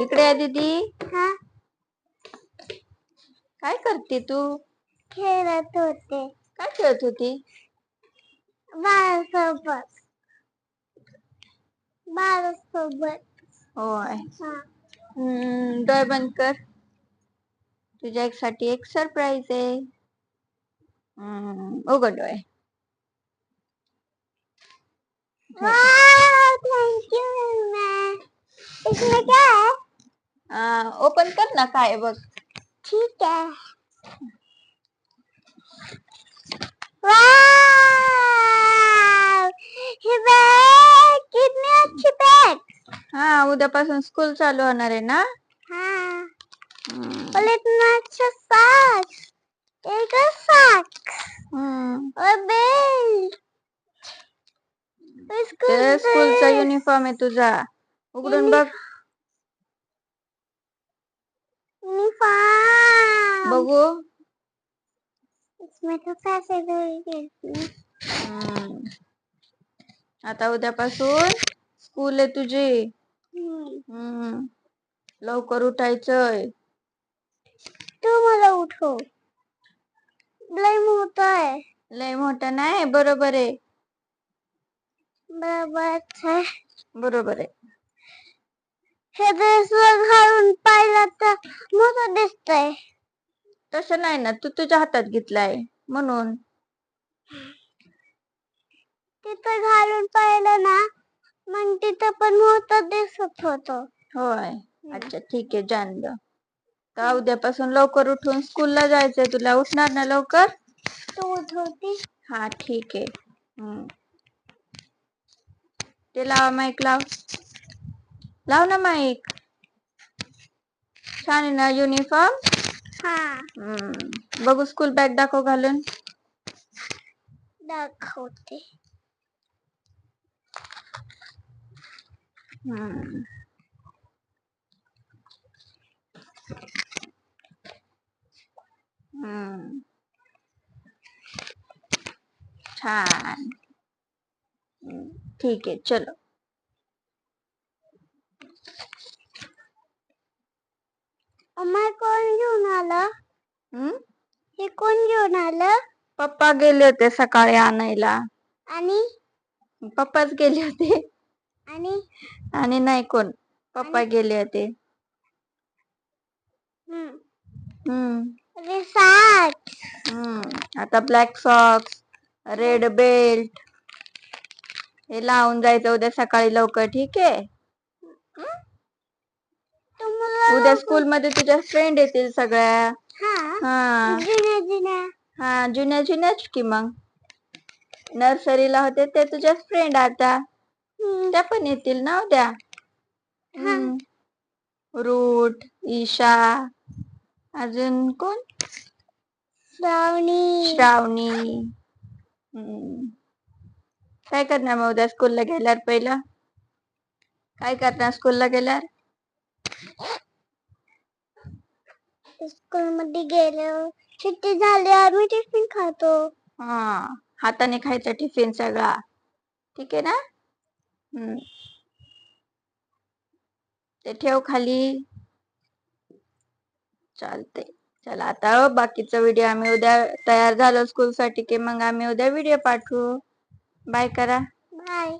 इकडे आहे दीदी. हा काय करते तू? खेळत होते काय खेळत होती? बाळासोबत. होय. हा डोळे बंद कर. तुझ्यासाठी एक सरप्राईज आहे. उघड डोळे. Thank you mama. इसमें क्या है? ओपन कर ना, काय आहे बघ. ठीक है. वाव! ही बॅग कितनी अच्छी बॅग. हा, उद्यापासून स्कूल चालू होणार आहे ना. हाँ और इतना अच्छा सॉक्स. एक सॉक्स और बेल्ट. स्कूलचा युनिफॉर्म आहे तुझा. उघडून बघ. यूनिफॉर्म. बघू. इसमें तो पैसे देंगे. आता उद्यापासून स्कूल आहे तुझी. लवकर उठायचंय. तू मला उठव. लय मोठा आहे. लय मोठा नाही, बरोबर आहे. बरोबर आहे. हे ड्रेस घालून पाहिलं तर मोठं दिसतंय. तसं नाही ना, तू तुझ्या हातात घेतलाय म्हणून. तिथं घालून पाहिलं ना, मग तिथं पण मोठं दिसत होतं. होय. अच्छा ठीक आहे, जानलं. तर उद्यापासून लवकर उठून स्कूलला जायचंय तुला. उठणार ना लवकर? तू उठवती? हा ठीक आहे. ते लावा, माईक लाव. लाव ना माईक. छान आहे ना युनिफॉर्म. हा बघू स्कूल बॅग दाखव घालून. दाखवते. छान. ठीक आहे, चलो. अम्मा कोण घेऊन आलं? हे कोण घेऊन आलं? पप्पा गेले होते सकाळी आणायला. आणि पप्पाच गेले होते. आणि नाही कोण, पप्पा गेले होते. आता ब्लॅक सॉक्स, रेड बेल्ट हे लावून जायचं उद्या सकाळी लवकर, ठीक आहे. उद्या स्कूल मध्ये तुझ्या फ्रेंड येतील सगळ्या. जुन्या जुन्याच की मग. नर्सरीला होते ते तुझ्या फ्रेंड आता त्या पण येतील ना उद्या. रूट, ईशा, अजून कोण? श्रावणी. काय करणार मग उद्या स्कूलला गेल्यावर? पहिलं काय करणार स्कूलला गेल्यावर? स्कूल मध्ये गेलो, सुट्टी झाल्यावर मी टिफिन खातो. हाताने खायचा टिफिन सगळा, ठीक आहे ना. ते ठेव खाली. चालते. चला आता बाकीचा व्हिडिओ आम्ही उद्या तयार झालो स्कूल साठी की मग आम्ही उद्या व्हिडिओ पाठवू. बाय करा. बाय.